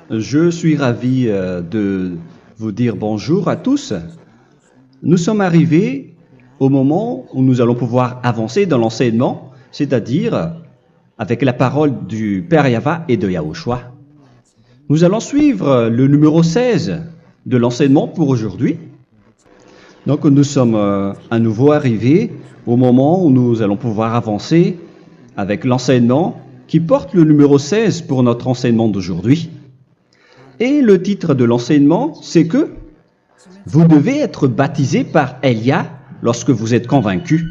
Je suis ravi de vous dire bonjour à tous. Nous sommes arrivés au moment où nous allons pouvoir avancer dans l'enseignement, c'est-à-dire avec la parole du Père Yava et de Yahushua. Nous allons suivre le numéro 16 de l'enseignement pour aujourd'hui. Donc nous sommes à nouveau arrivés au moment où nous allons pouvoir avancer avec l'enseignement qui porte le numéro 16 pour notre enseignement d'aujourd'hui. Et le titre de l'enseignement, c'est que vous devez être baptisé par Elia lorsque vous êtes convaincu.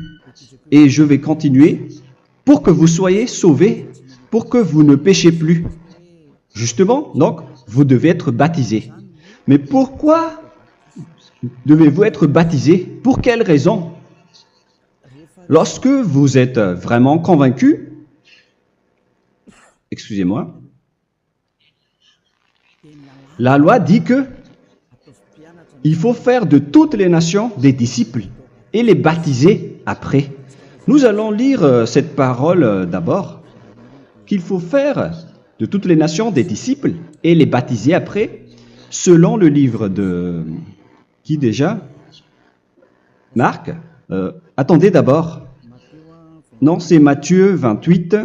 Et je vais continuer pour que vous soyez sauvés, pour que vous ne péchez plus. Justement, donc, vous devez être baptisé. Mais pourquoi devez-vous être baptisé? Pour quelle raison? Lorsque vous êtes vraiment convaincu, excusez-moi, la loi dit que il faut faire de toutes les nations des disciples et les baptiser après. Nous allons lire cette parole d'abord, qu'il faut faire de toutes les nations des disciples et les baptiser après, selon le livre de... Qui déjà? Marc. Attendez d'abord. Non, c'est Matthieu 28.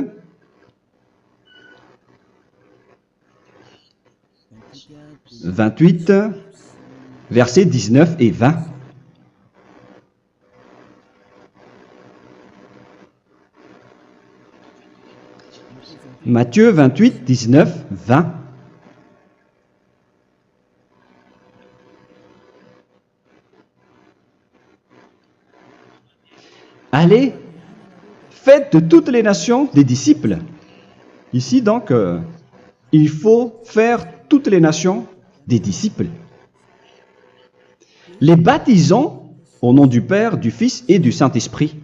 Versets 19 et 20. Matthieu 28, 19, 20. Allez, faites de toutes les nations des disciples. Ici donc, il faut faire toutes les nations des disciples. Les baptisons au nom du Père, du Fils et du Saint-Esprit.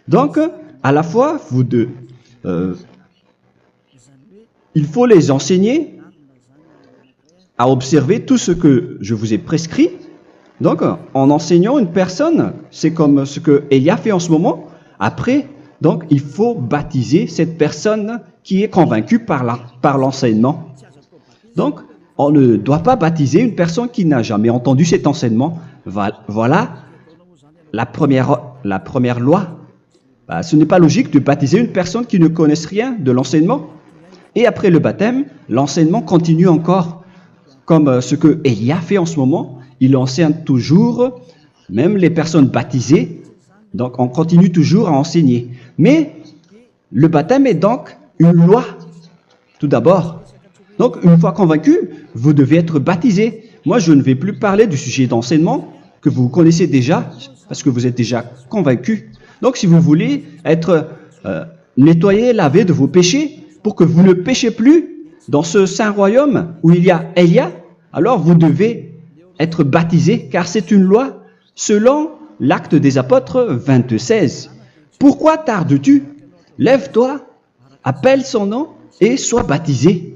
Donc, à la fois, il faut les enseigner à observer tout ce que je vous ai prescrit. Donc, en enseignant une personne, c'est comme ce que Elia fait en ce moment. Après, donc, il faut baptiser cette personne qui est convaincue par l'enseignement. Donc, on ne doit pas baptiser une personne qui n'a jamais entendu cet enseignement. Voilà la première loi. Ce n'est pas logique de baptiser une personne qui ne connaisse rien de l'enseignement. Et après le baptême, l'enseignement continue encore, comme ce que Elia fait en ce moment. Il enseigne toujours, même les personnes baptisées. Donc, on continue toujours à enseigner. Mais le baptême est donc une loi, tout d'abord. Donc, une fois convaincu, vous devez être baptisé. Moi, je ne vais plus parler du sujet d'enseignement que vous connaissez déjà, parce que vous êtes déjà convaincu. Donc, si vous voulez être nettoyé, lavé de vos péchés, pour que vous ne péchez plus dans ce saint royaume où il y a Elia, alors vous devez être baptisé, car c'est une loi selon l'Acte des Apôtres 22:16. Pourquoi tardes-tu? Lève-toi, appelle son nom et sois baptisé.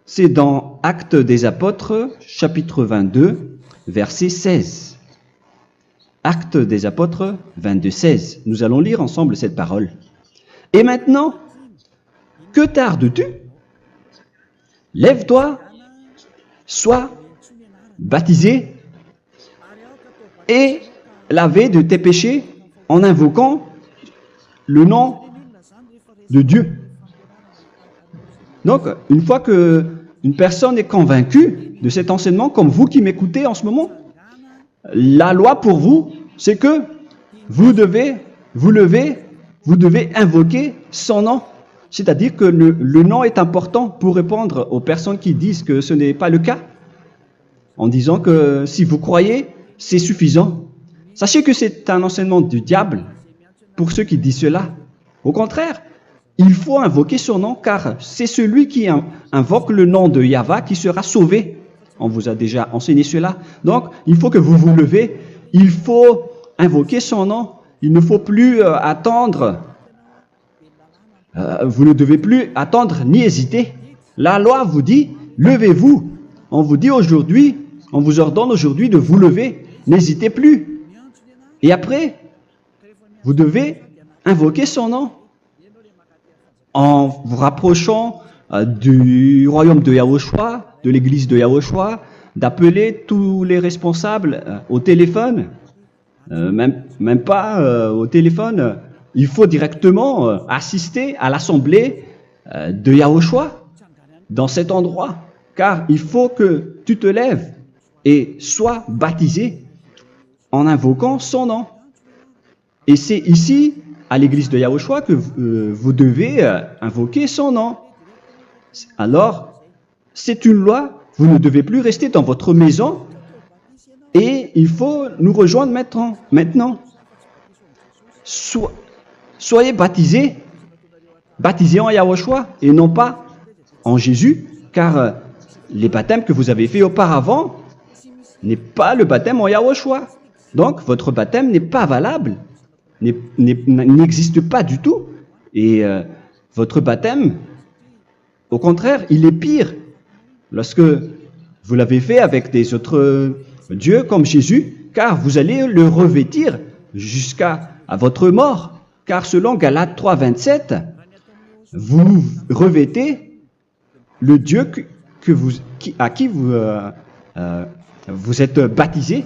C'est dans Actes des Apôtres, chapitre 22, verset 16. Actes des Apôtres 22:16. Nous allons lire ensemble cette parole. Et maintenant, que tardes-tu? Lève-toi, sois baptisé et lavé de tes péchés en invoquant le nom de Dieu. Donc, une fois qu'une personne est convaincue de cet enseignement, comme vous qui m'écoutez en ce moment, la loi pour vous, c'est que vous devez invoquer son nom. C'est-à-dire que le nom est important pour répondre aux personnes qui disent que ce n'est pas le cas, en disant que si vous croyez, c'est suffisant. Sachez que c'est un enseignement du diable pour ceux qui disent cela. Au contraire, il faut invoquer son nom, car c'est celui qui invoque le nom de Yahva qui sera sauvé. On vous a déjà enseigné cela. Donc, il faut que vous vous levez, il faut invoquer son nom. Il ne faut plus attendre. Vous ne devez plus attendre ni hésiter. La loi vous dit, levez-vous. On vous dit aujourd'hui, on vous ordonne aujourd'hui de vous lever. N'hésitez plus. Et après, vous devez invoquer son nom en vous rapprochant du royaume de Yahushua, de l'église de Yahushua, d'appeler tous les responsables au téléphone, même pas au téléphone. Il faut directement assister à l'assemblée de Yahushua dans cet endroit, car il faut que tu te lèves et sois baptisé en invoquant son nom. Et c'est ici, à l'église de Yahushua, que vous devez invoquer son nom. Alors, c'est une loi, vous ne devez plus rester dans votre maison et il faut nous rejoindre maintenant. Soyez baptisés en Yahushua et non pas en Jésus, car les baptêmes que vous avez faits auparavant n'est pas le baptême en Yahushua. Donc, votre baptême n'est pas valable, n'existe pas du tout. Et votre baptême, au contraire, il est pire lorsque vous l'avez fait avec des autres dieux comme Jésus, car vous allez le revêtir jusqu'à votre mort. Car selon Galates 3, 27, vous revêtez le Dieu à qui vous êtes baptisé.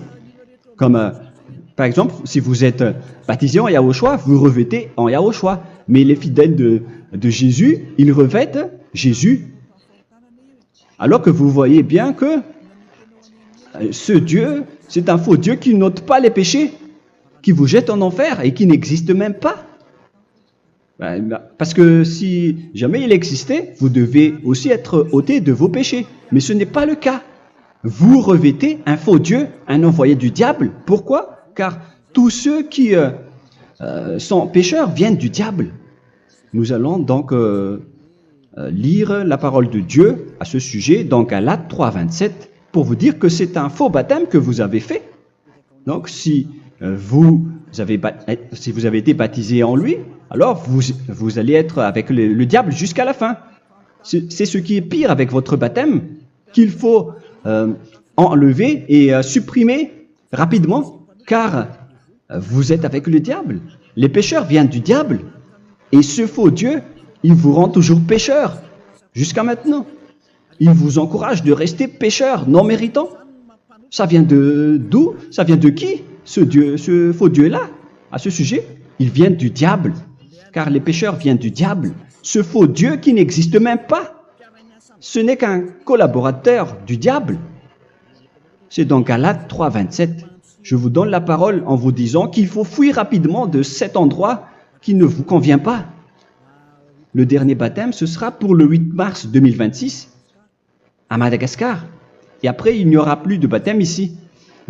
Comme par exemple, si vous êtes baptisé en Yahushua, vous revêtez en Yahushua. Mais les fidèles de Jésus, ils revêtent Jésus. Alors que vous voyez bien que ce Dieu, c'est un faux Dieu qui n'ôte pas les péchés, qui vous jette en enfer et qui n'existe même pas. Parce que si jamais il existait, vous devez aussi être ôté de vos péchés. Mais ce n'est pas le cas. Vous revêtez un faux Dieu, un envoyé du diable. Pourquoi? Car tous ceux qui sont pécheurs viennent du diable. Nous allons donc lire la parole de Dieu à ce sujet dans Galates 3, 27 pour vous dire que c'est un faux baptême que vous avez fait. Donc si vous avez été baptisé en lui, alors vous allez être avec le diable jusqu'à la fin. C'est ce qui est pire avec votre baptême qu'il faut enlever et supprimer rapidement, car vous êtes avec le diable. Les pécheurs viennent du diable, et ce faux Dieu, il vous rend toujours pécheur, jusqu'à maintenant. Il vous encourage de rester pécheur, non méritant. Ça vient d'où? Ça vient de qui, ce faux Dieu-là? À ce sujet, il vient du diable, car les pécheurs viennent du diable. Ce faux Dieu qui n'existe même pas, ce n'est qu'un collaborateur du diable. C'est dans Galates 3, 27. Je vous donne la parole en vous disant qu'il faut fuir rapidement de cet endroit qui ne vous convient pas. Le dernier baptême, ce sera pour le 8 mars 2026 à Madagascar. Et après, il n'y aura plus de baptême ici.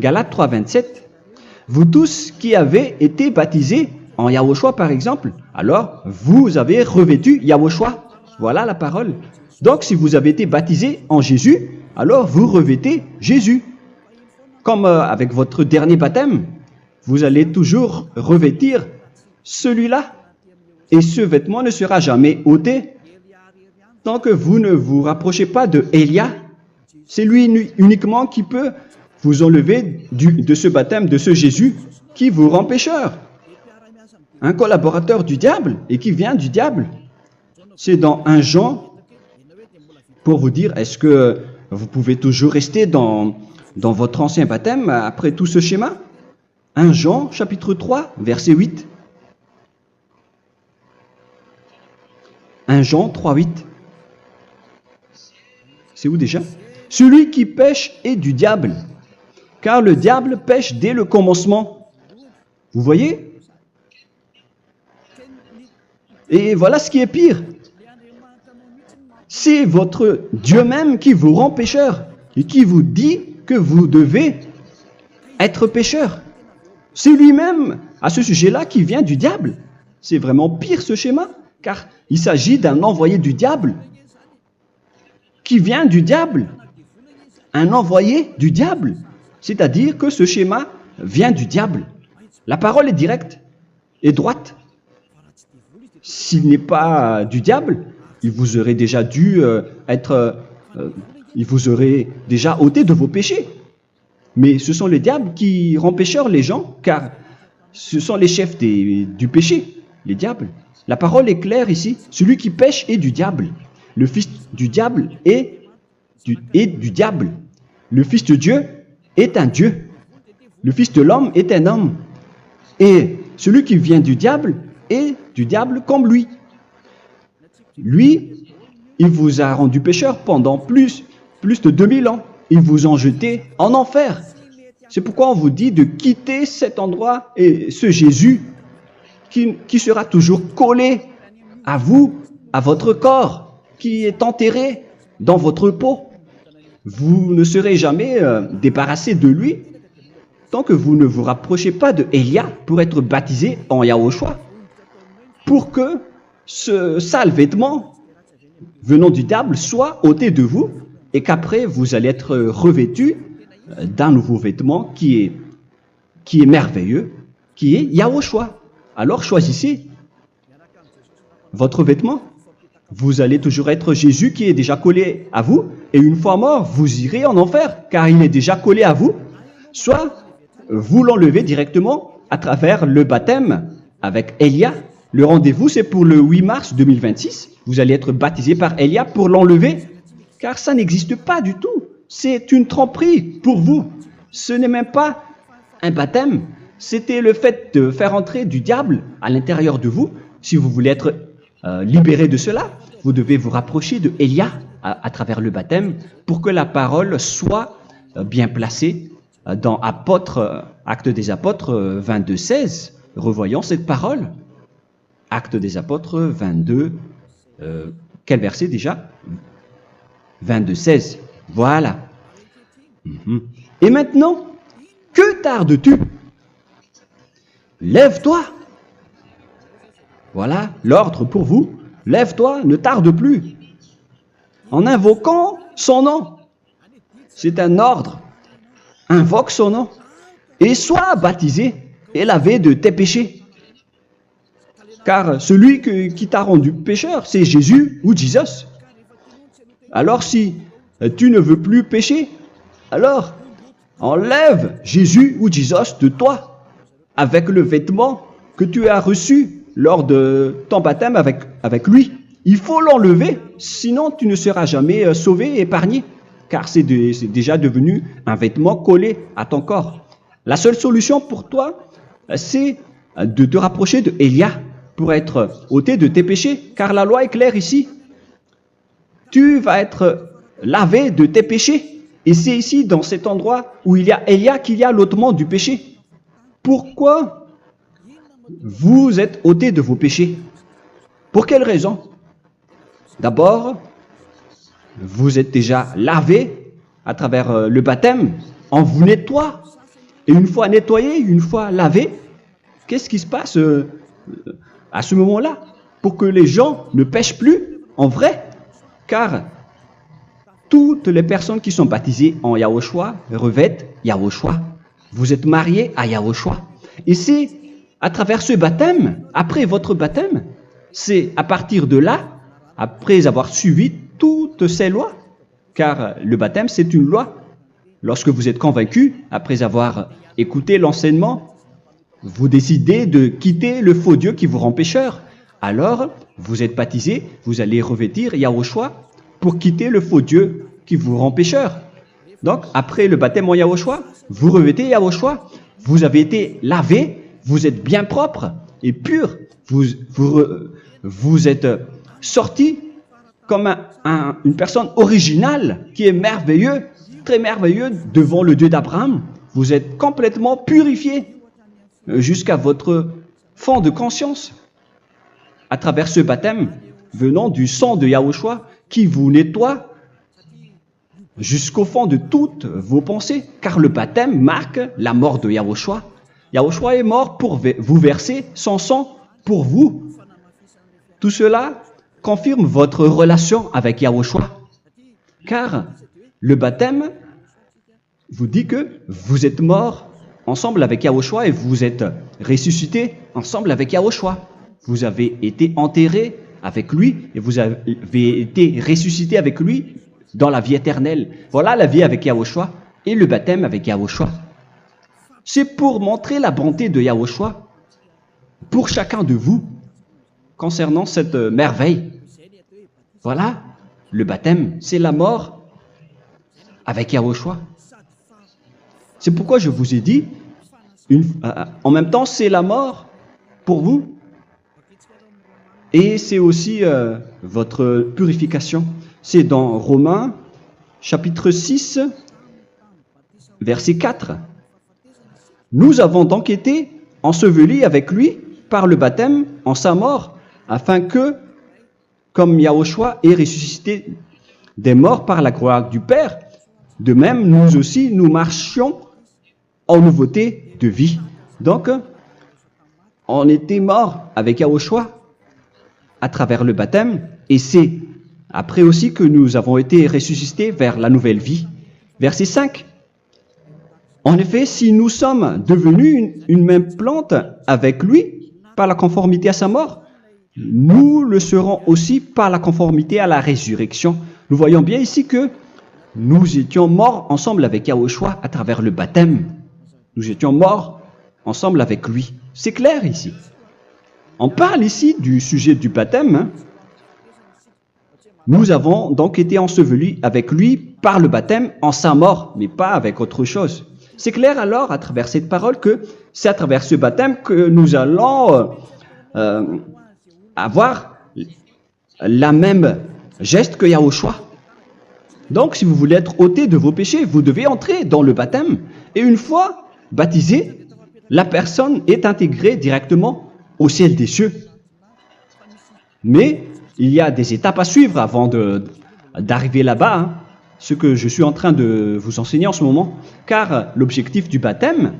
Galates 3, 27. Vous tous qui avez été baptisés en Yahushua, par exemple, alors vous avez revêtu Yahushua. Voilà la parole. Donc, si vous avez été baptisé en Jésus, alors vous revêtez Jésus. Comme avec votre dernier baptême, vous allez toujours revêtir celui-là. Et ce vêtement ne sera jamais ôté tant que vous ne vous rapprochez pas de Élia. C'est lui uniquement qui peut vous enlever de ce baptême, de ce Jésus qui vous rend pécheur. Un collaborateur du diable et qui vient du diable. C'est dans 1 Jean, pour vous dire, est-ce que vous pouvez toujours rester dans votre ancien baptême après tout ce schéma? 1 Jean, chapitre 3, verset 8. 1 Jean 3, 8. C'est où déjà? Celui qui pêche est du diable, car le diable pêche dès le commencement. Vous voyez? Et voilà ce qui est pire. C'est votre Dieu même qui vous rend pécheur et qui vous dit que vous devez être pécheur. C'est lui-même, à ce sujet-là, qui vient du diable. C'est vraiment pire ce schéma, car il s'agit d'un envoyé du diable qui vient du diable. Un envoyé du diable. C'est-à-dire que ce schéma vient du diable. La parole est directe et droite. S'il n'est pas du diable, il vous aurait déjà il vous aurait déjà ôté de vos péchés. Mais ce sont les diables qui rendent pécheurs les gens, car ce sont les chefs du péché, les diables. La parole est claire ici. Celui qui pêche est du diable. le fils du diable est du diable. Le fils de Dieu est un Dieu. Le fils de l'homme est un homme. Et celui qui vient du diable est du diable comme lui. Lui, il vous a rendu pécheur pendant plus de 2000 ans. Il vous a jeté en enfer. C'est pourquoi on vous dit de quitter cet endroit et ce Jésus qui sera toujours collé à vous, à votre corps, qui est enterré dans votre peau. Vous ne serez jamais débarrassé de lui tant que vous ne vous rapprochez pas de Élia pour être baptisé en Yahushua, pour que ce sale vêtement venant du diable soit ôté de vous et qu'après vous allez être revêtu d'un nouveau vêtement qui est merveilleux, qui est Yahushua. Alors choisissez votre vêtement. Vous allez toujours être Jésus qui est déjà collé à vous, et une fois mort, vous irez en enfer, car il est déjà collé à vous. Soit vous l'enlevez directement à travers le baptême avec Élia. Le rendez-vous, c'est pour le 8 mars 2026. Vous allez être baptisé par Élia pour l'enlever, car ça n'existe pas du tout. C'est une tromperie pour vous. Ce n'est même pas un baptême. C'était le fait de faire entrer du diable à l'intérieur de vous. Si vous voulez être libéré de cela, vous devez vous rapprocher de Élia à travers le baptême pour que la parole soit bien placée dans Actes des Apôtres 22, 16. Revoyons cette parole. Actes des Apôtres 22, quel verset déjà? 22, 16. Voilà. Et maintenant, que tardes-tu? Lève-toi. Voilà l'ordre pour vous. Lève-toi, ne tarde plus. En invoquant son nom. C'est un ordre. Invoque son nom. Et sois baptisé et lavé de tes péchés. Car celui qui t'a rendu pécheur, c'est Jésus ou Jesus. Alors si tu ne veux plus pécher, alors enlève Jésus ou Jesus de toi avec le vêtement que tu as reçu lors de ton baptême avec lui. Il faut l'enlever, sinon tu ne seras jamais sauvé, épargné, car c'est déjà devenu un vêtement collé à ton corps. La seule solution pour toi, c'est de te rapprocher de Élia pour être ôté de tes péchés, car la loi est claire ici. Tu vas être lavé de tes péchés. Et c'est ici, dans cet endroit où il y a Élia, qu'il y a l'ôtement du péché. Pourquoi vous êtes ôté de vos péchés? Pour quelle raison? D'abord, vous êtes déjà lavé à travers le baptême. On vous nettoie. Et une fois nettoyé, une fois lavé, qu'est-ce qui se passe à ce moment-là? Pour que les gens ne pêchent plus en vrai. Car toutes les personnes qui sont baptisées en Yahushua revêtent Yahushua. Vous êtes mariés à Yahushua. Et c'est à travers ce baptême, après votre baptême, c'est à partir de là, après avoir suivi toutes ces lois, car le baptême c'est une loi. Lorsque vous êtes convaincu, après avoir écouté l'enseignement, vous décidez de quitter le faux Dieu qui vous rend pécheur. Alors, vous êtes baptisé, vous allez revêtir Yahushua pour quitter le faux Dieu qui vous rend pécheur. Donc, après le baptême en Yahushua, vous revêtez Yahushua, vous avez été lavé, vous êtes bien propre et pur, vous êtes sorti comme une personne originale qui est merveilleux, très merveilleux devant le Dieu d'Abraham. Vous êtes complètement purifié jusqu'à votre fond de conscience à travers ce baptême venant du sang de Yahushua qui vous nettoie jusqu'au fond de toutes vos pensées, car le baptême marque la mort de Yahushua. Yahushua est mort pour vous verser son sang pour vous. Tout cela confirme votre relation avec Yahushua, car le baptême vous dit que vous êtes mort ensemble avec Yahushua et vous êtes ressuscité ensemble avec Yahushua. Vous avez été enterré avec lui et vous avez été ressuscité avec lui dans la vie éternelle. Voilà la vie avec Yahushua et le baptême avec Yahushua. C'est pour montrer la bonté de Yahushua pour chacun de vous concernant cette merveille. Voilà le baptême, c'est la mort avec Yahushua. C'est pourquoi je vous ai dit, en même temps, c'est la mort pour vous. Et c'est aussi votre purification. C'est dans Romains, chapitre 6, verset 4. Nous avons donc été ensevelis avec lui par le baptême en sa mort, afin que, comme Yahushua est ressuscité des morts par la gloire du Père, de même, nous aussi, nous marchions en nouveauté de vie. Donc, on était morts avec Yahushua à travers le baptême, et c'est après aussi que nous avons été ressuscités vers la nouvelle vie. Verset 5. En effet, si nous sommes devenus une même plante avec lui par la conformité à sa mort, nous le serons aussi par la conformité à la résurrection. Nous voyons bien ici que nous étions morts ensemble avec Yahushua à travers le baptême. Nous étions morts ensemble avec lui. C'est clair ici. On parle ici du sujet du baptême. Nous avons donc été ensevelis avec lui par le baptême en sa mort, mais pas avec autre chose. C'est clair alors à travers cette parole que c'est à travers ce baptême que nous allons avoir la même geste que Yahushua. Donc si vous voulez être ôté de vos péchés, vous devez entrer dans le baptême. Et une fois baptisé, la personne est intégrée directement au ciel des cieux. Mais il y a des étapes à suivre avant d'arriver là-bas, hein, ce que je suis en train de vous enseigner en ce moment, car l'objectif du baptême,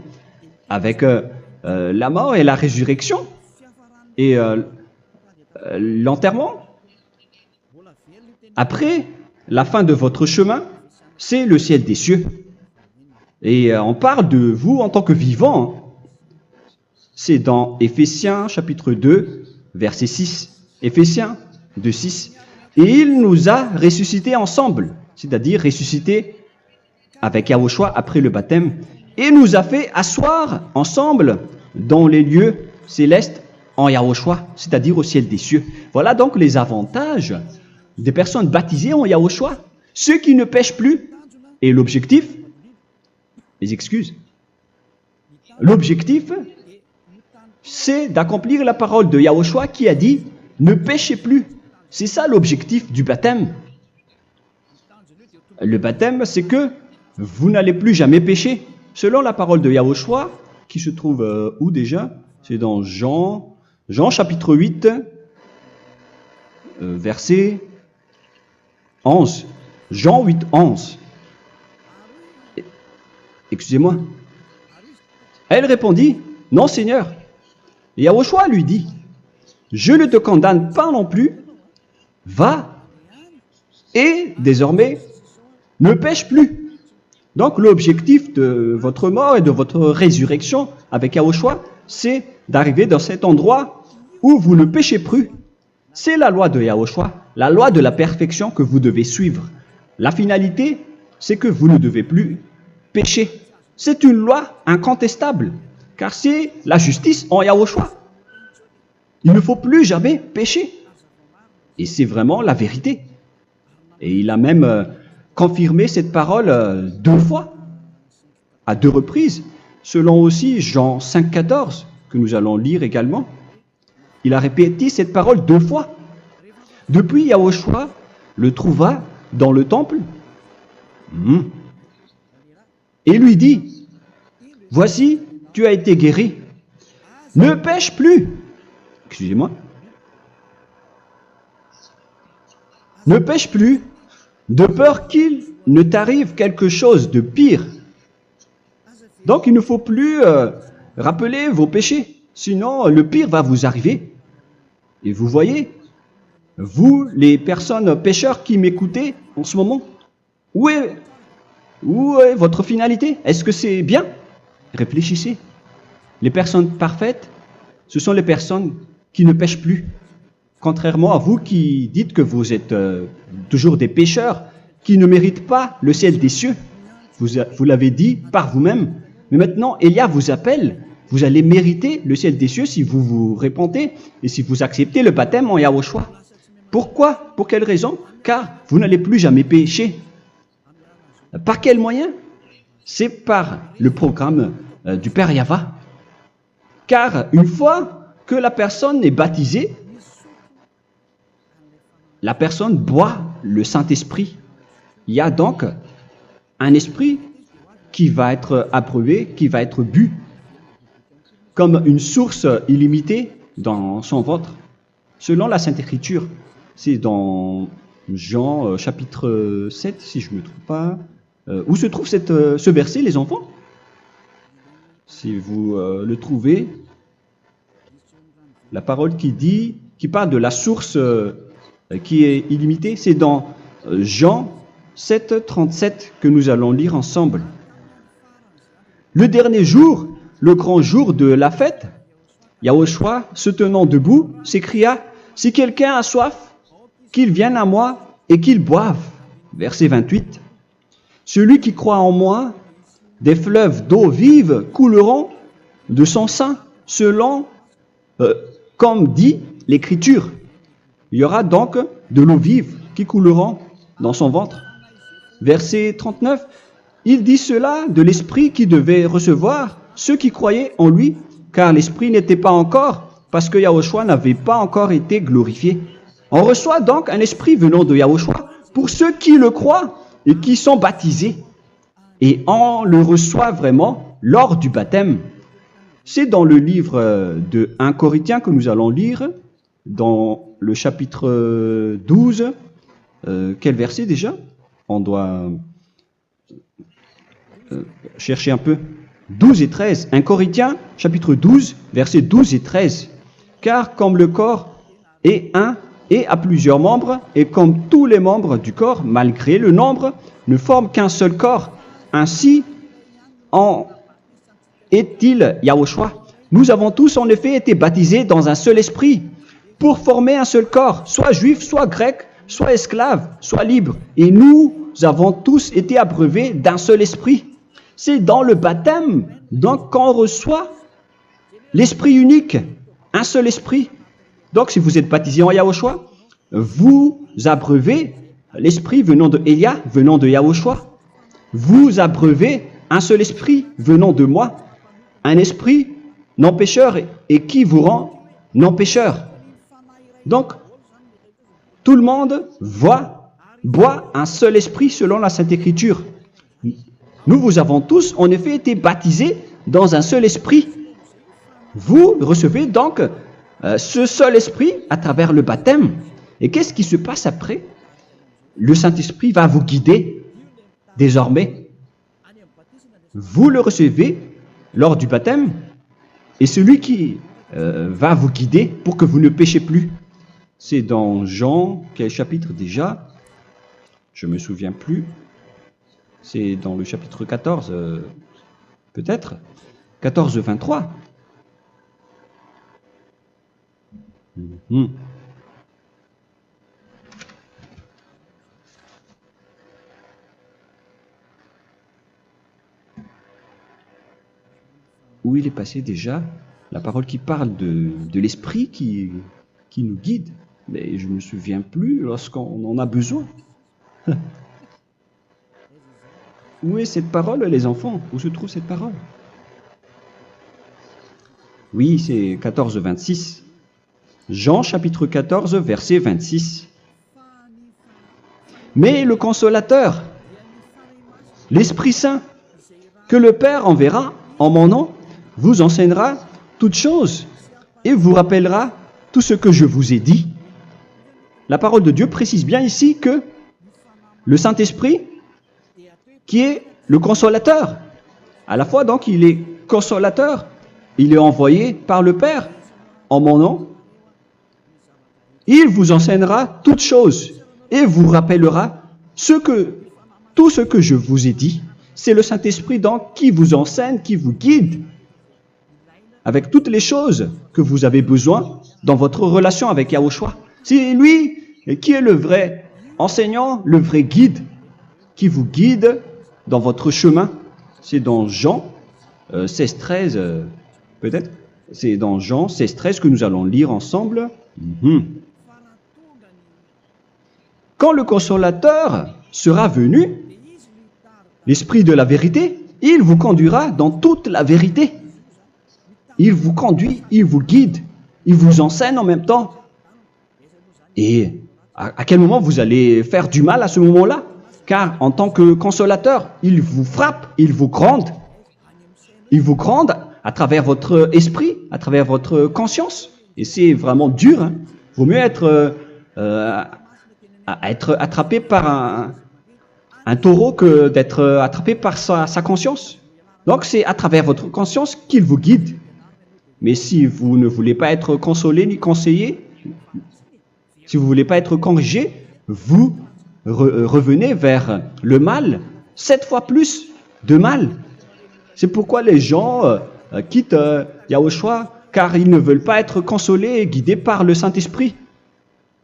avec la mort et la résurrection, et l'enterrement, après la fin de votre chemin, c'est le ciel des cieux. Et on parle de vous en tant que vivant. C'est dans Éphésiens chapitre 2, verset 6. Éphésiens 2, 6. Et il nous a ressuscités ensemble, c'est-à-dire ressuscités avec Yahushua après le baptême, et nous a fait asseoir ensemble dans les lieux célestes en Yahushua, c'est-à-dire au ciel des cieux. Voilà donc les avantages des personnes baptisées en Yahushua, ceux qui ne pêchent plus. Et l'objectif, les excuses, l'objectif, c'est d'accomplir la parole de Yahushua qui a dit « Ne péchez plus ». C'est ça l'objectif du baptême. Le baptême, c'est que vous n'allez plus jamais pécher. Selon la parole de Yahushua, qui se trouve où déjà? C'est dans Jean chapitre 8, verset 11. Jean 8, 11. Excusez-moi. Elle répondit, « Non, Seigneur. » Et Yahushua lui dit, « Je ne te condamne pas non plus. Va et désormais ne pêche plus. » Donc l'objectif de votre mort et de votre résurrection avec Yahushua, c'est d'arriver dans cet endroit où vous ne péchez plus. C'est la loi de Yahushua, la loi de la perfection que vous devez suivre. La finalité, c'est que vous ne devez plus pécher. C'est une loi incontestable, car c'est la justice en Yahushua. Il ne faut plus jamais pécher. Et c'est vraiment la vérité. Et il a même confirmé cette parole 2 fois, à 2 reprises, selon aussi Jean 5, 14, que nous allons lire également. Il a répété cette parole 2 fois. Depuis, Yahushua le trouva dans le temple et lui dit, « Voici, tu as été guéri. Ne pêche plus. » Excusez-moi. Ne pêche plus, de peur qu'il ne t'arrive quelque chose de pire. Donc il ne faut plus rappeler vos péchés, sinon le pire va vous arriver. Et vous voyez, vous les personnes pécheurs qui m'écoutez en ce moment, où est votre finalité? Est-ce que c'est bien? Réfléchissez. Les personnes parfaites, ce sont les personnes qui ne pêchent plus. Contrairement à vous qui dites que vous êtes toujours des pécheurs qui ne méritent pas le ciel des cieux. Vous l'avez dit par vous-même. Mais maintenant, Élia vous appelle. Vous allez mériter le ciel des cieux si vous vous repentez et si vous acceptez le baptême en Yahushua. Pourquoi? Pour quelle raison? Car vous n'allez plus jamais pécher. Par quel moyen? C'est par le programme du Père Yahva. Car une fois que la personne est baptisée, la personne boit le Saint-Esprit. Il y a donc un esprit qui va être approuvé, qui va être bu, comme une source illimitée dans son ventre, selon la Sainte Écriture. C'est dans Jean chapitre 7, si je ne me trompe pas. Où se trouve ce verset, les enfants? Si vous le trouvez, la parole qui parle de la source qui est illimitée, c'est dans Jean 7, 37 que nous allons lire ensemble. Le dernier jour, le grand jour de la fête, Yahushua, se tenant debout, s'écria, « Si quelqu'un a soif, qu'il vienne à moi et qu'il boive. » Verset 28. « Celui qui croit en moi, des fleuves d'eau vive couleront de son sein, selon, comme dit l'Écriture. » Il y aura donc de l'eau vive qui couleront dans son ventre. Verset 39. Il dit cela de l'Esprit qui devait recevoir ceux qui croyaient en lui, car l'Esprit n'était pas encore, parce que Yahushua n'avait pas encore été glorifié. On reçoit donc un Esprit venant de Yahushua pour ceux qui le croient et qui sont baptisés. Et on le reçoit vraiment lors du baptême. C'est dans le livre de 1 Corinthiens que nous allons lire, dans le chapitre 12. Quel verset déjà? On doit chercher un peu. 12 et 13. 1 Corinthiens, chapitre 12, versets 12 et 13. Car comme le corps est un et a plusieurs membres, et comme tous les membres du corps, malgré le nombre, ne forment qu'un seul corps, ainsi en est-il Yahushua. Nous avons tous en effet été baptisés dans un seul esprit, pour former un seul corps, soit juif, soit grec, soit esclave, soit libre. Et nous avons tous été abreuvés d'un seul esprit. C'est dans le baptême, donc, qu'on reçoit l'esprit unique, un seul esprit. Donc, si vous êtes baptisé en Yahushua, vous abreuvez l'esprit venant de Elia, venant de Yahushua. Vous abreuvez un seul esprit venant de moi, un esprit non pécheur et qui vous rend non pécheur. Donc, tout le monde boit un seul esprit selon la Sainte Écriture. Nous avons tous en effet été baptisés dans un seul esprit. Vous recevez donc ce seul esprit à travers le baptême. Et qu'est-ce qui se passe après? Le Saint-Esprit va vous guider désormais. Vous le recevez lors du baptême et celui qui va vous guider pour que vous ne péchez plus. C'est dans Jean, quel chapitre déjà? Je ne me souviens plus. C'est dans le chapitre 14, peut-être. 14, 23. Où il est passé déjà? La parole qui parle de l'esprit qui nous guide. Mais je ne me souviens plus lorsqu'on en a besoin. Où est cette parole, les enfants? Où se trouve cette parole? Oui, c'est 14, 26. Jean chapitre 14, verset 26. Mais le consolateur, l'Esprit Saint, que le Père enverra en mon nom, vous enseignera toutes choses et vous rappellera tout ce que je vous ai dit. La parole de Dieu précise bien ici que le Saint-Esprit, qui est le consolateur, à la fois donc il est consolateur, il est envoyé par le Père en mon nom, il vous enseignera toutes choses et vous rappellera tout ce que je vous ai dit. C'est le Saint-Esprit donc qui vous enseigne, qui vous guide avec toutes les choses que vous avez besoin dans votre relation avec Yahushua. C'est lui qui est le vrai enseignant, le vrai guide, qui vous guide dans votre chemin. C'est dans Jean 16, 13, peut-être. C'est dans Jean 16, 13 que nous allons lire ensemble. quand le consolateur sera venu, l'Esprit de la vérité, il vous conduira dans toute la vérité. Il vous conduit, il vous guide, il vous enseigne en même temps. Et à quel moment vous allez faire du mal à ce moment-là? Car en tant que consolateur, il vous frappe, il vous gronde. Il vous gronde à travers votre esprit, à travers votre conscience. Et c'est vraiment dur. Hein. Vaut mieux être attrapé par un taureau que d'être attrapé par sa conscience. Donc c'est à travers votre conscience qu'il vous guide. Mais si vous ne voulez pas être consolé ni conseillé, si vous ne voulez pas être corrigé, vous revenez vers le mal, 7 fois plus de mal. C'est pourquoi les gens quittent Yahushua, car ils ne veulent pas être consolés et guidés par le Saint-Esprit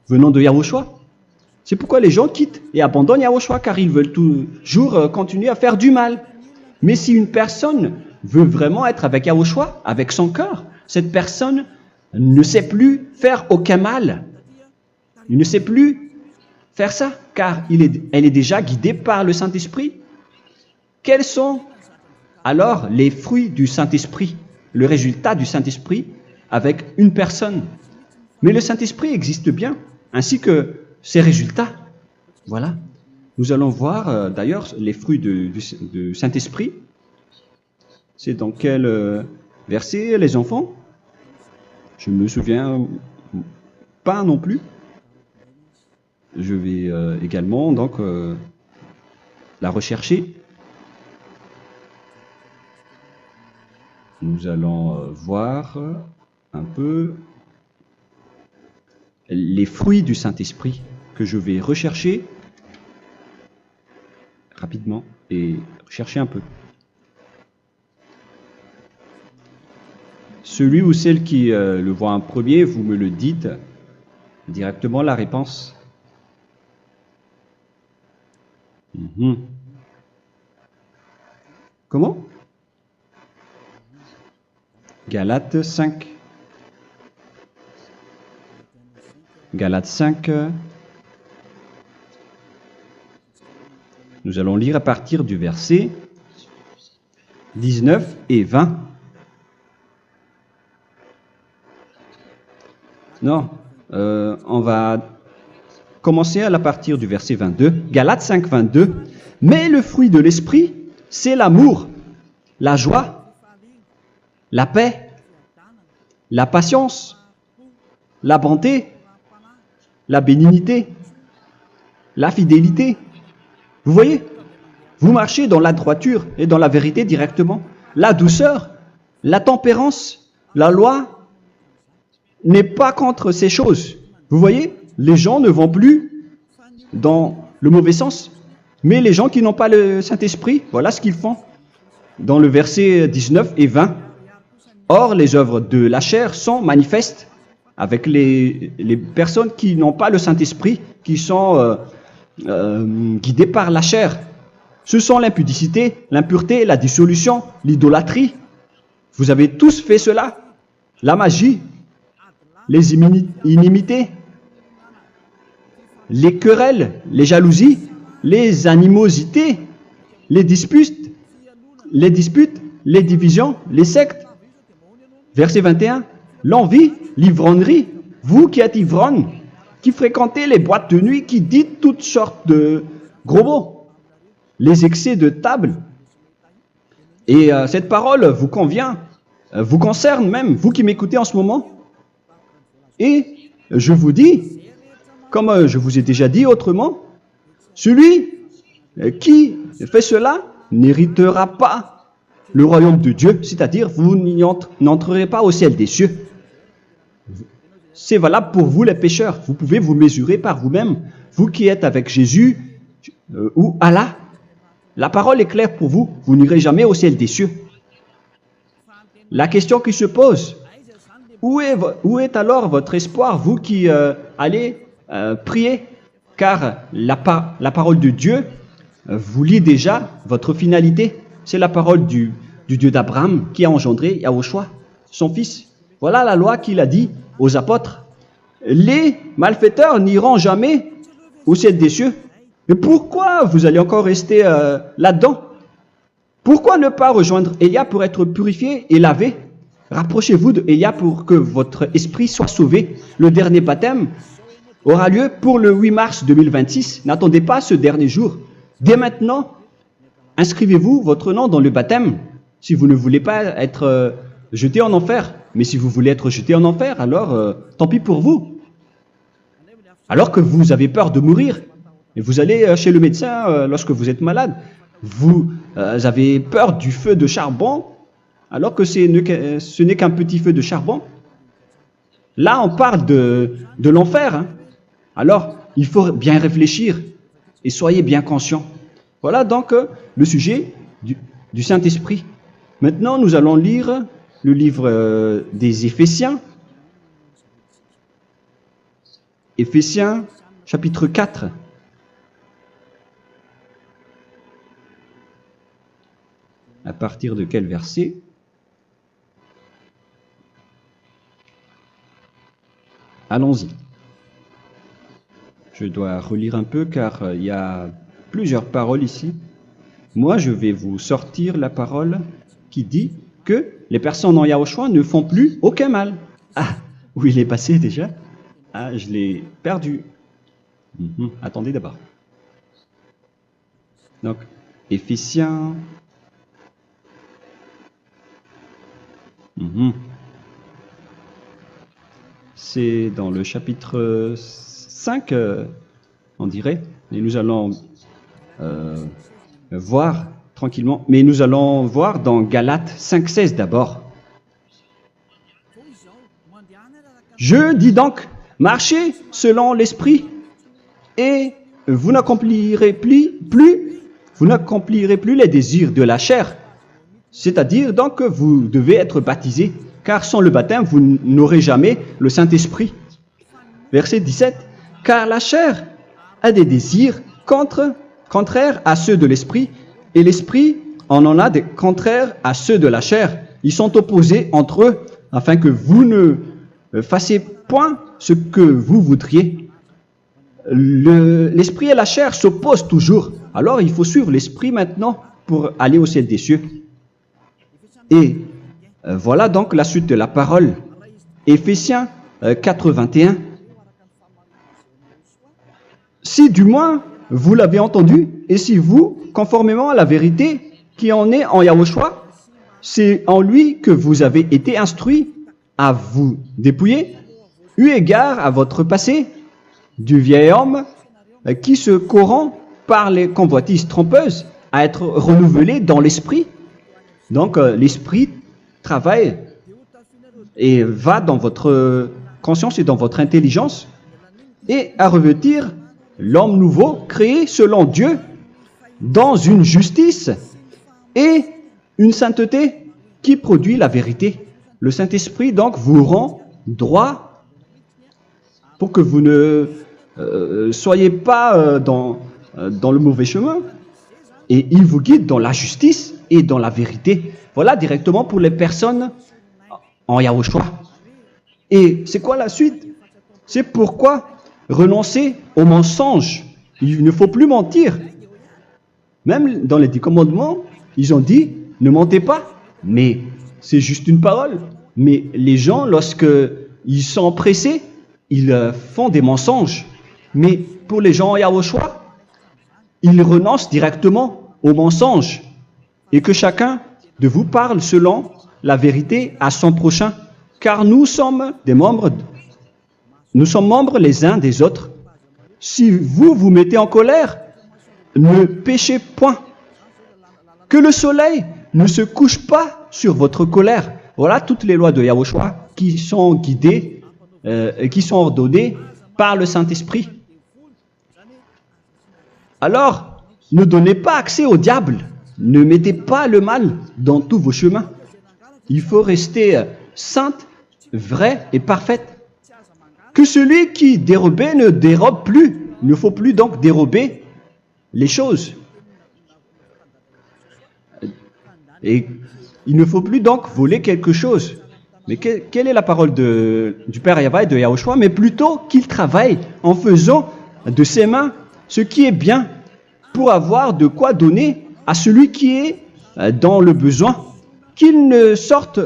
venant de Yahushua. C'est pourquoi les gens quittent et abandonnent Yahushua, car ils veulent toujours continuer à faire du mal. Mais si une personne veut vraiment être avec Yahushua, avec son cœur, cette personne ne sait plus faire aucun mal. Il ne sait plus faire ça, car elle est déjà guidée par le Saint-Esprit. Quels sont alors les fruits du Saint-Esprit, le résultat du Saint-Esprit avec une personne? Mais le Saint-Esprit existe bien, ainsi que ses résultats. Voilà. Nous allons voir d'ailleurs les fruits du Saint-Esprit. C'est dans quel verset, les enfants? Je ne me souviens pas non plus. Je vais également donc la rechercher. Nous allons voir un peu les fruits du Saint-Esprit que je vais rechercher rapidement et chercher un peu. Celui ou celle qui le voit en premier, vous me le dites directement la réponse. Comment? Galates 5. Galates 5. Nous allons lire à partir du verset 19 et 20. Non, on va commencer à partir du verset 22. Galates 5, 22. Mais le fruit de l'esprit, c'est l'amour, la joie, la paix, la patience, la bonté, la bénignité, la fidélité. Vous voyez? Vous marchez dans la droiture et dans la vérité directement. La douceur, la tempérance, la loi n'est pas contre ces choses. Vous voyez? Les gens ne vont plus dans le mauvais sens. Mais les gens qui n'ont pas le Saint-Esprit, voilà ce qu'ils font. Dans le verset 19 et 20. Or, les œuvres de la chair sont manifestes avec les personnes qui n'ont pas le Saint-Esprit, qui sont guidées par la chair. Ce sont l'impudicité, l'impureté, la dissolution, l'idolâtrie. Vous avez tous fait cela. La magie, les inimités, les querelles, les jalousies, les animosités, les disputes, les divisions, les sectes. Verset 21, l'envie, l'ivrognerie, vous qui êtes ivrognes, qui fréquentez les boîtes de nuit, qui dites toutes sortes de gros mots, les excès de table. Et cette parole vous convient, vous concerne même, vous qui m'écoutez en ce moment. Et je vous dis, comme je vous ai déjà dit autrement, celui qui fait cela n'héritera pas le royaume de Dieu, c'est-à-dire vous n'entrerez pas au ciel des cieux. C'est valable pour vous les pécheurs. Vous pouvez vous mesurer par vous-même, vous qui êtes avec Jésus ou Allah. La parole est claire pour vous, vous n'irez jamais au ciel des cieux. La question qui se pose, où est alors votre espoir, vous qui allez prier? Car la parole de Dieu vous lit déjà votre finalité. C'est la parole du Dieu d'Abraham qui a engendré Yahushua, son fils. Voilà la loi qu'il a dit aux apôtres. Les malfaiteurs n'iront jamais au ciel des cieux. Mais pourquoi vous allez encore rester là-dedans? Pourquoi ne pas rejoindre Élia pour être purifié et lavé? Rapprochez-vous d'Élia pour que votre esprit soit sauvé. Le dernier baptême aura lieu pour le 8 mars 2026. N'attendez pas ce dernier jour. Dès maintenant, inscrivez-vous votre nom dans le baptême si vous ne voulez pas être jeté en enfer. Mais si vous voulez être jeté en enfer, alors tant pis pour vous. Alors que vous avez peur de mourir, et vous allez chez le médecin lorsque vous êtes malade, vous avez peur du feu de charbon, alors que ce n'est qu'un petit feu de charbon. Là, on parle de l'enfer. Hein. Alors, il faut bien réfléchir et soyez bien conscients. Voilà donc le sujet du Saint-Esprit. Maintenant, nous allons lire le livre des Éphésiens. Éphésiens, chapitre 4. À partir de quel verset? Allons-y. Je dois relire un peu car il y a plusieurs paroles ici. Moi, je vais vous sortir la parole qui dit que les personnes en Yahushua ne font plus aucun mal. Ah, où il est passé déjà? Ah, je l'ai perdu. Attendez d'abord. Donc, Éphésiens. C'est dans le chapitre 5, on dirait. Et nous allons voir tranquillement. Mais nous allons voir dans Galates 5,16 d'abord. Je dis donc, marchez selon l'esprit et vous n'accomplirez plus les désirs de la chair. C'est-à-dire donc que vous devez être baptisé, car sans le baptême, vous n'aurez jamais le Saint-Esprit. Verset 17. Car la chair a des désirs contraires à ceux de l'esprit, et l'esprit en a des contraires à ceux de la chair. Ils sont opposés entre eux, afin que vous ne fassiez point ce que vous voudriez. L'esprit et la chair s'opposent toujours. Alors il faut suivre l'esprit maintenant pour aller au ciel des cieux. Et voilà donc la suite de la parole. Éphésiens 4:21. Si du moins vous l'avez entendu, et si vous, conformément à la vérité qui en est en Yahushua, c'est en lui que vous avez été instruits à vous dépouiller, eu égard à votre passé, du vieil homme qui se corrompt par les convoitises trompeuses, à être renouvelé dans l'esprit. Donc l'esprit travaille et va dans votre conscience et dans votre intelligence et à revêtir l'homme nouveau créé selon Dieu dans une justice et une sainteté qui produit la vérité. Le Saint-Esprit donc vous rend droit pour que vous ne soyez pas dans le mauvais chemin et il vous guide dans la justice et dans la vérité. Voilà directement pour les personnes en Yahushua. Et c'est quoi la suite? C'est pourquoi renoncer au mensonge. Il ne faut plus mentir. Même dans les 10 commandements, ils ont dit ne mentez pas. Mais c'est juste une parole. Mais les gens, lorsqu'ils sont pressés, ils font des mensonges. Mais pour les gens en Yahushua, ils renoncent directement au mensonge. Et que chacun de vous parle selon la vérité à son prochain. Car nous sommes membres les uns des autres. Si vous vous mettez en colère, ne péchez point. Que le soleil ne se couche pas sur votre colère. Voilà toutes les lois de Yahushua qui sont guidées, qui sont ordonnées par le Saint-Esprit. Alors, ne donnez pas accès au diable. Ne mettez pas le mal dans tous vos chemins. Il faut rester sainte, vraie et parfaite. Que celui qui dérobait ne dérobe plus. Il ne faut plus donc dérober les choses. Et il ne faut plus donc voler quelque chose. Mais quelle est la parole du Père Yahweh et de Yahushua? Mais plutôt qu'il travaille en faisant de ses mains ce qui est bien pour avoir de quoi donner à celui qui est dans le besoin. Qu'il ne sorte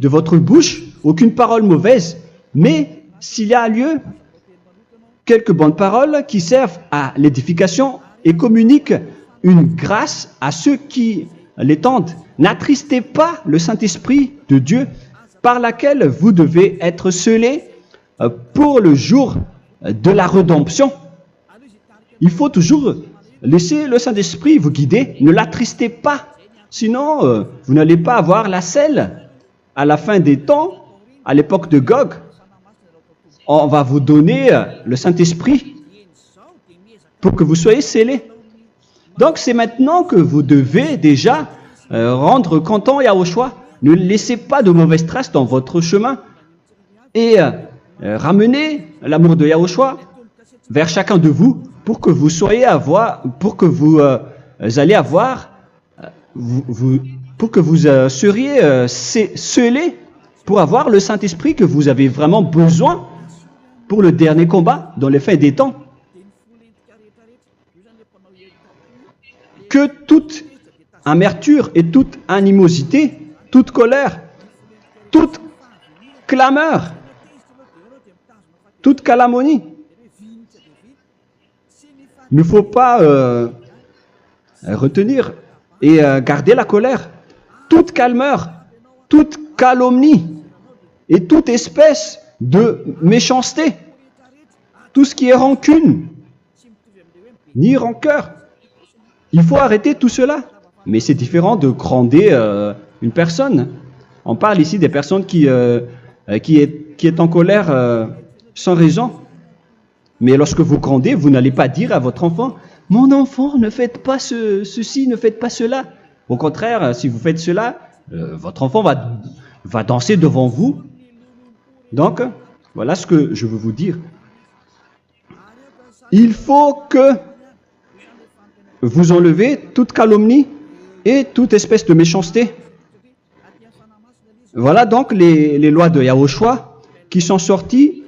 de votre bouche aucune parole mauvaise, mais s'il y a lieu, quelques bonnes paroles qui servent à l'édification et communiquent une grâce à ceux qui l'étendent. N'attristez pas le Saint-Esprit de Dieu par laquelle vous devez être scellés pour le jour de la rédemption. Il faut toujours laisser le Saint-Esprit vous guider, ne l'attristez pas, sinon vous n'allez pas avoir la selle. À la fin des temps, à l'époque de Gog, on va vous donner le Saint-Esprit pour que vous soyez scellés. Donc c'est maintenant que vous devez déjà rendre content Yahushua. Ne laissez pas de mauvaises traces dans votre chemin et ramenez l'amour de Yahushua vers chacun de vous pour que vous soyez seriez scellés pour avoir le Saint-Esprit que vous avez vraiment besoin pour le dernier combat dans les fins des temps. Que toute amertume et toute animosité, toute colère, toute clameur, toute calomnie, il ne faut pas retenir et garder la colère. Toute calmeur, toute calomnie et toute espèce de méchanceté, tout ce qui est rancune, ni rancœur. Il faut arrêter tout cela. Mais c'est différent de gronder une personne. On parle ici des personnes qui est en colère sans raison. Mais lorsque vous grondez, vous n'allez pas dire à votre enfant « Mon enfant, ne faites pas ceci, ne faites pas cela ». Au contraire, si vous faites cela, votre enfant va danser devant vous. Donc, voilà ce que je veux vous dire. Il faut que vous enlevez toute calomnie et toute espèce de méchanceté. Voilà donc les lois de Yahushua qui sont sorties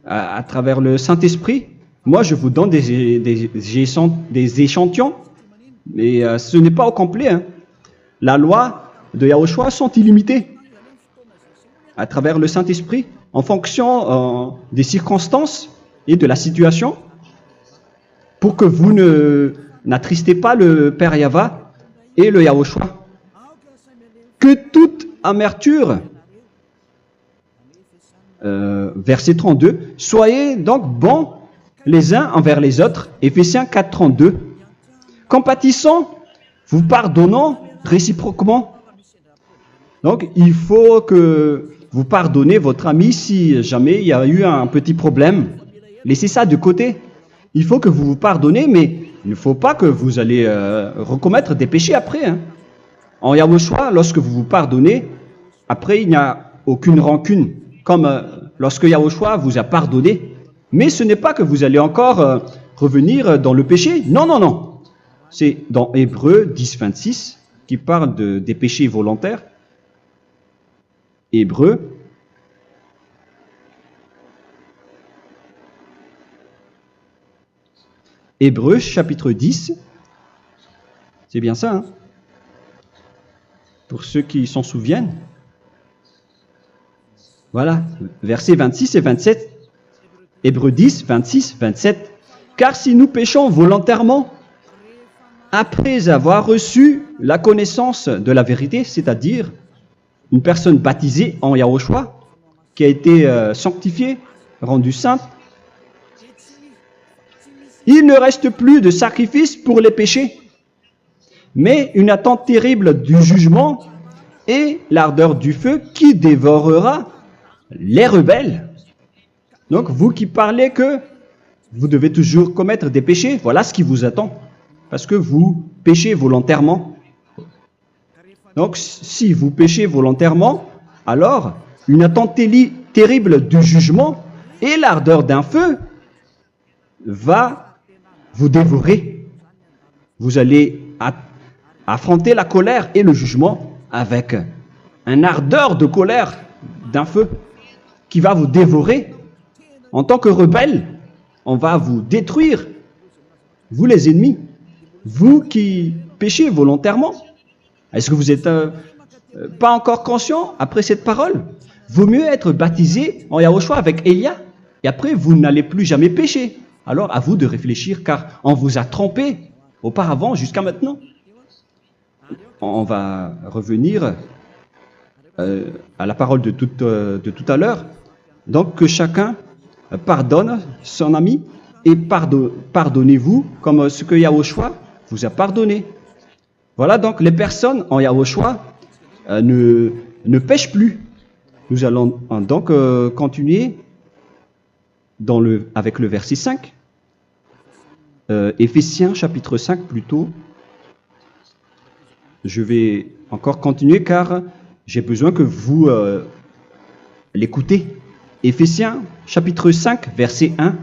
à travers le Saint-Esprit. Moi, je vous donne des échantillons, mais ce n'est pas au complet. Hein. La loi de Yahushua sont illimitées à travers le Saint-Esprit en fonction des circonstances et de la situation pour que vous n'attristez pas le Père Yahva et le Yahushua. Que toute amertume, verset 32, soyez donc bons les uns envers les autres, Éphésiens 4, 32. Compatissant, vous pardonnant réciproquement. Donc, il faut que vous pardonnez votre ami si jamais il y a eu un petit problème. Laissez ça de côté. Il faut que vous vous pardonnez, mais il ne faut pas que vous allez recommettre des péchés après. Hein. En Yahushua, lorsque vous vous pardonnez, après il n'y a aucune rancune, comme lorsque Yahushua vous a pardonné. Mais ce n'est pas que vous allez encore revenir dans le péché. Non, non, non. C'est dans Hébreux 10, 26 qui parle des péchés volontaires. Hébreux. Hébreux chapitre 10. C'est bien ça, hein? Pour ceux qui s'en souviennent. Voilà, versets 26 et 27. Hébreux 10, 26, 27. Car si nous péchons volontairement, après avoir reçu la connaissance de la vérité, c'est-à-dire une personne baptisée en Yahushua, qui a été sanctifiée, rendue sainte, il ne reste plus de sacrifice pour les péchés, mais une attente terrible du jugement et l'ardeur du feu qui dévorera les rebelles. Donc, vous qui parlez que vous devez toujours commettre des péchés, voilà ce qui vous attend, parce que vous péchez volontairement. Donc, si vous péchez volontairement, alors une attente terrible du jugement et l'ardeur d'un feu va vous dévorer. Vous allez affronter la colère et le jugement avec un ardeur de colère d'un feu qui va vous dévorer. En tant que rebelle, on va vous détruire vous les ennemis, vous qui péchez volontairement. Est-ce que vous n'êtes pas encore conscient après cette parole? Vaut mieux être baptisé en Yahushua avec Elia, et après vous n'allez plus jamais pécher. Alors à vous de réfléchir, car on vous a trompé auparavant jusqu'à maintenant. On va revenir à la parole de tout à l'heure. Donc que chacun pardonne son ami et pardonnez-vous comme ce que Yahushua vous a pardonné. Voilà donc les personnes en Yahushua ne pêchent plus. Nous allons donc continuer avec le verset 5. Éphésiens chapitre 5 plutôt. Je vais encore continuer car j'ai besoin que vous l'écoutez. Éphésiens chapitre 5 verset 1.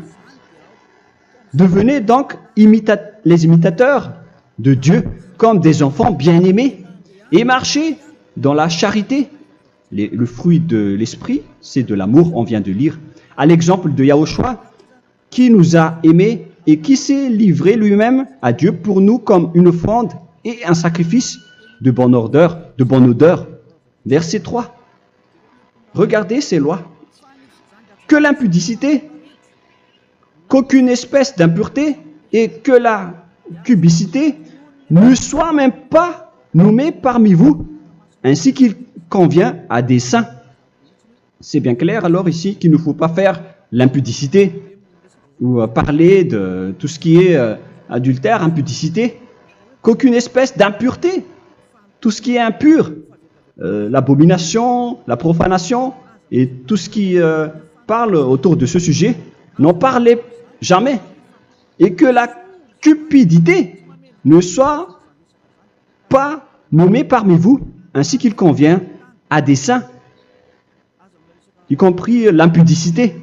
Devenez donc les imitateurs de Dieu comme des enfants bien-aimés et marchez dans la charité. Le fruit de l'esprit, c'est de l'amour, on vient de lire, à l'exemple de Yahushua qui nous a aimés et qui s'est livré lui-même à Dieu pour nous comme une offrande et un sacrifice de bonne odeur. Verset 3. Regardez ces lois. Que l'impudicité, qu'aucune espèce d'impureté et que la cubicité ne soit même pas nommée parmi vous, ainsi qu'il convient à des saints. C'est bien clair alors ici qu'il ne faut pas faire l'impudicité ou parler de tout ce qui est adultère, impudicité, qu'aucune espèce d'impureté, tout ce qui est impur, l'abomination, la profanation et tout ce qui parle autour de ce sujet, n'en parlez jamais. Et que la cupidité ne soit pas nommée parmi vous, ainsi qu'il convient à des saints, y compris l'impudicité,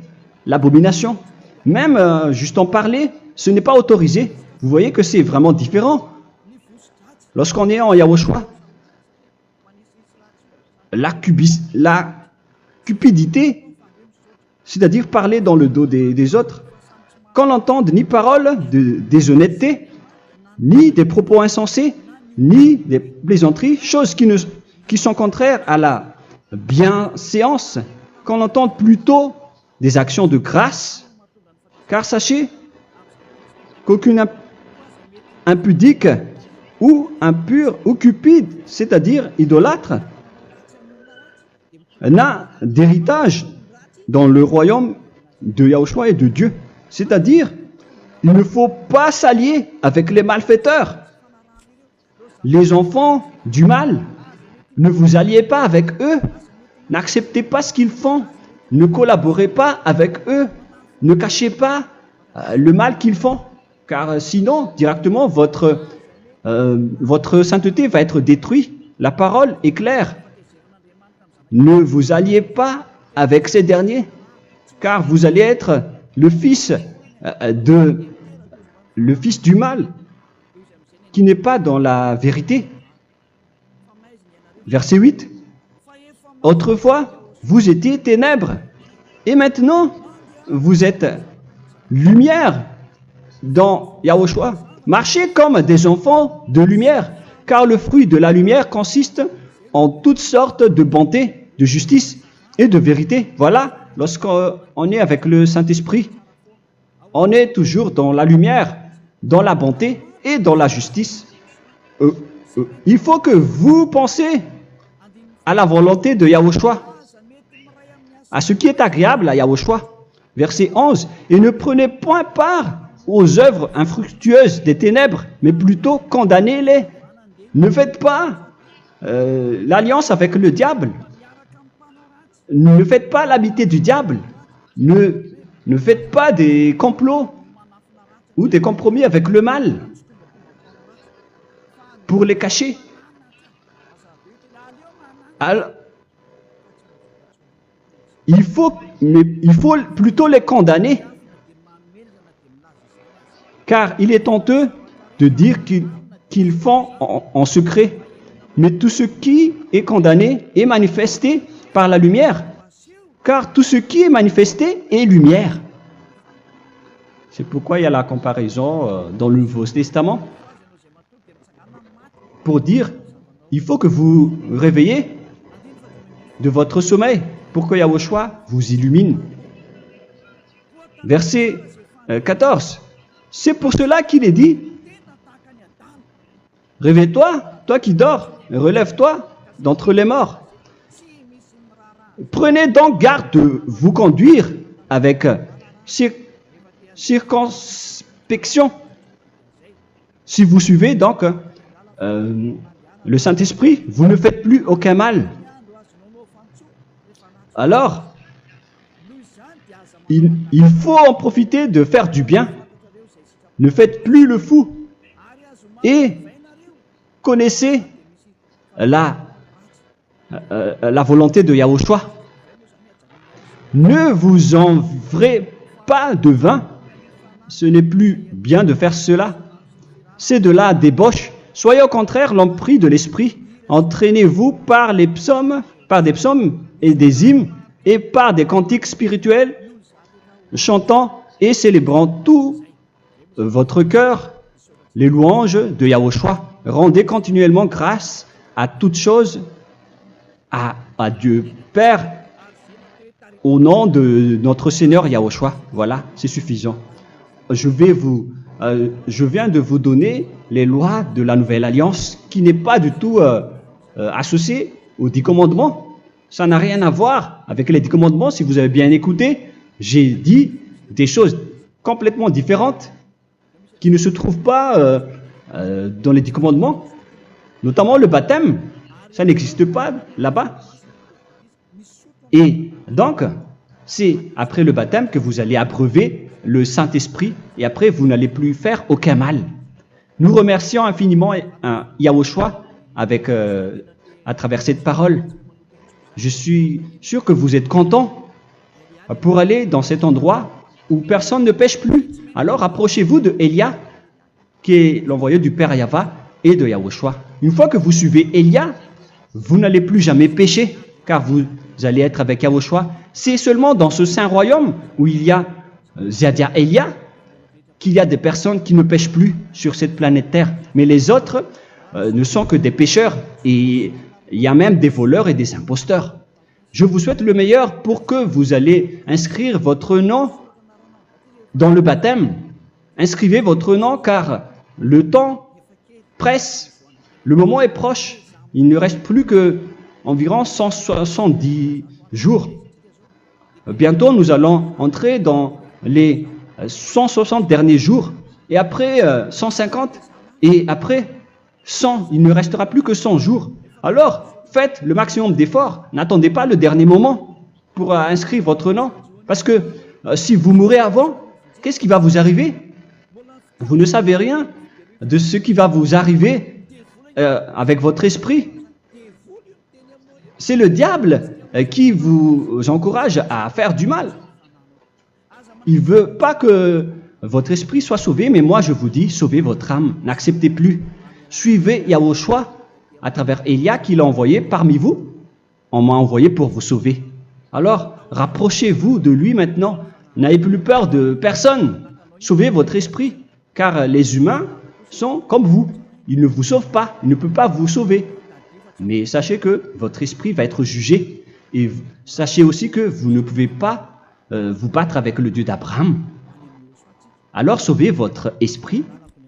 l'abomination. Même juste en parler, ce n'est pas autorisé. Vous voyez que c'est vraiment différent. Lorsqu'on est en Yahushua, la cupidité, c'est-à-dire parler dans le dos des autres, qu'on n'entende ni parole de déshonnêteté, ni des propos insensés, ni des plaisanteries, choses qui sont contraires à la bienséance, qu'on entende plutôt des actions de grâce, car sachez qu'aucune impudique ou impure ou cupide, c'est-à-dire idolâtre, n'a d'héritage dans le royaume de Yahushua et de Dieu. C'est-à-dire, il ne faut pas s'allier avec les malfaiteurs. Les enfants du mal, ne vous alliez pas avec eux. N'acceptez pas ce qu'ils font. Ne collaborez pas avec eux. Ne cachez pas le mal qu'ils font. Car sinon, directement, votre sainteté va être détruite. La parole est claire. Ne vous alliez pas avec ces derniers, car vous allez être le fils du mal, qui n'est pas dans la vérité. Verset 8. Autrefois, vous étiez ténèbres, et maintenant, vous êtes lumière dans Yahushua. Marchez comme des enfants de lumière, car le fruit de la lumière consiste en toutes sortes de bonté, de justice et de vérité. Voilà, lorsqu'on est avec le Saint-Esprit, on est toujours dans la lumière, dans la bonté et dans la justice. Il faut que vous pensiez à la volonté de Yahushua, à ce qui est agréable à Yahushua. Verset 11. Et ne prenez point part aux œuvres infructueuses des ténèbres, mais plutôt condamnez-les. Ne faites pas l'alliance avec le diable. Ne faites pas l'amitié du diable. Ne faites pas des complots ou des compromis avec le mal pour les cacher. Alors, il faut plutôt les condamner, car il est honteux de dire qu'ils font en secret. Mais tout ce qui est condamné est manifesté par la lumière, car tout ce qui est manifesté est lumière. C'est pourquoi il y a la comparaison dans le Nouveau Testament pour dire, il faut que vous réveillez de votre sommeil pour que Yahushua vous illumine. Verset 14. C'est pour cela qu'il est dit, réveille-toi, toi qui dors, relève-toi d'entre les morts. Prenez donc garde de vous conduire avec circonspection. Si vous suivez donc le Saint-Esprit, vous ne faites plus aucun mal. Alors, il faut en profiter de faire du bien. Ne faites plus le fou. Et connaissez la volonté de Yahushua. Ne vous enivrez pas de vin. Ce n'est plus bien de faire cela. C'est de la débauche. Soyez au contraire l'empris de l'esprit. Entraînez-vous par des psaumes et des hymnes et par des cantiques spirituels, chantant et célébrant tout votre cœur les louanges de Yahushua. Rendez continuellement grâce à toutes choses à Dieu Père au nom de notre Seigneur Yahushua. Voilà, c'est suffisant. Je viens de vous donner les lois de la Nouvelle Alliance qui n'est pas du tout associée aux 10 commandements. Ça n'a rien à voir avec les 10 commandements. Si vous avez bien écouté, j'ai dit des choses complètement différentes qui ne se trouvent pas dans les 10 commandements. Notamment le baptême, ça n'existe pas là-bas. Et donc, c'est après le baptême que vous allez abreuver le Saint-Esprit et après vous n'allez plus faire aucun mal. Nous remercions infiniment Yahushua à travers cette parole. Je suis sûr que vous êtes contents pour aller dans cet endroit où personne ne pêche plus. Alors approchez-vous de Élia, qui est l'envoyé du Père Yahva et de Yahushua. Une fois que vous suivez Élia, vous n'allez plus jamais pécher, car vous allez être avec Yahushua. C'est seulement dans ce saint royaume où il y a Ziadia Elia qu'il y a des personnes qui ne pêchent plus sur cette planète Terre. Mais les autres ne sont que des pécheurs et il y a même des voleurs et des imposteurs. Je vous souhaite le meilleur pour que vous allez inscrire votre nom dans le baptême. Inscrivez votre nom car le temps presse, le moment est proche. Il ne reste plus que environ 170 jours. Bientôt, nous allons entrer dans les 160 derniers jours, et après 150, et après 100. Il ne restera plus que 100 jours. Alors, faites le maximum d'efforts. N'attendez pas le dernier moment pour inscrire votre nom. Parce que si vous mourrez avant, qu'est-ce qui va vous arriver? Vous ne savez rien de ce qui va vous arriver avec votre esprit. C'est le diable qui vous encourage à faire du mal. Il ne veut pas que votre esprit soit sauvé, mais moi je vous dis, sauvez votre âme, n'acceptez plus. Suivez Yahushua à travers Élia qu'il a envoyé parmi vous. On m'a envoyé pour vous sauver. Alors, rapprochez-vous de lui maintenant. N'ayez plus peur de personne. Sauvez votre esprit, car les humains sont comme vous. Ils ne vous sauvent pas, ils ne peuvent pas vous sauver. Mais sachez que votre esprit va être jugé. Et sachez aussi que vous ne pouvez pas vous battre avec le Dieu d'Abraham. Alors sauvez votre esprit,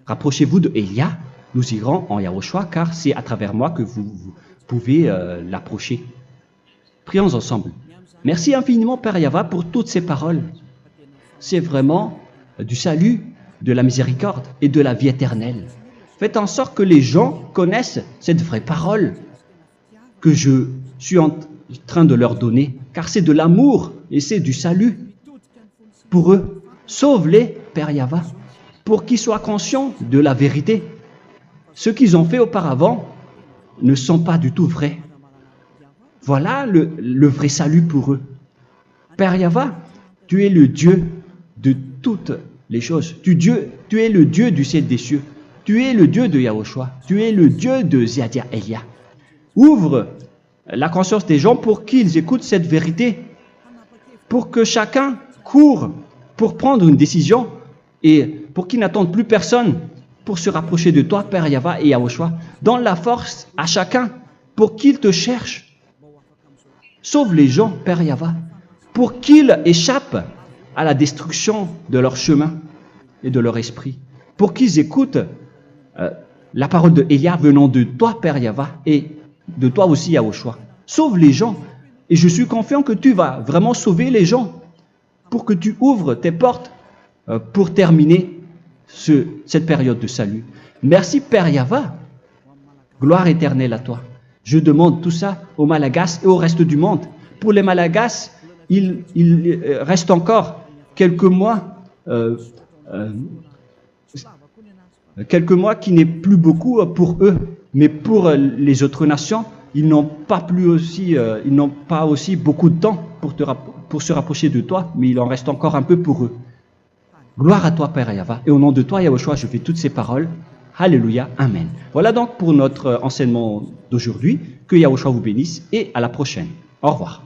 rapprochez-vous de Élia, nous irons en Yahushua, car c'est à travers moi que vous pouvez l'approcher. Prions ensemble. Merci infiniment Père Yahva pour toutes ces paroles. C'est vraiment du salut, de la miséricorde et de la vie éternelle. Faites en sorte que les gens connaissent cette vraie parole que je suis en train de leur donner, car c'est de l'amour et c'est du salut pour eux. Sauve-les, Père Yahva, pour qu'ils soient conscients de la vérité. Ce qu'ils ont fait auparavant ne sont pas du tout vrais. Voilà le vrai salut pour eux. Père Yahva, tu es le Dieu de toutes les choses. Tu es le Dieu du ciel des cieux. Tu es le Dieu de Yahushua. Tu es le Dieu de Ziadia Elia. Ouvre la conscience des gens pour qu'ils écoutent cette vérité, pour que chacun court pour prendre une décision et pour qu'ils n'attendent plus personne pour se rapprocher de toi, Père Yahweh et Yahushua. Donne la force à chacun pour qu'il te cherche. Sauve les gens, Père Yahweh, pour qu'ils échappent à la destruction de leur chemin et de leur esprit, pour qu'ils écoutent la parole de Élia venant de toi, Père Yahweh, et de toi aussi, Yahushua. Sauve les gens, et je suis confiant que tu vas vraiment sauver les gens, pour que tu ouvres tes portes pour terminer cette période de salut. Merci, Père Yahweh. Gloire éternelle à toi. Je demande tout ça aux Malagasy et au reste du monde. Pour les Malagasy, il reste encore quelques mois qui n'est plus beaucoup pour eux, mais pour les autres nations, ils n'ont pas aussi beaucoup de temps pour se rapprocher de toi, mais il en reste encore un peu pour eux. Gloire à toi, Père Yahweh, et au nom de toi, Yahushua, je fais toutes ces paroles. Alléluia, Amen. Voilà donc pour notre enseignement d'aujourd'hui. Que Yahushua vous bénisse et à la prochaine. Au revoir.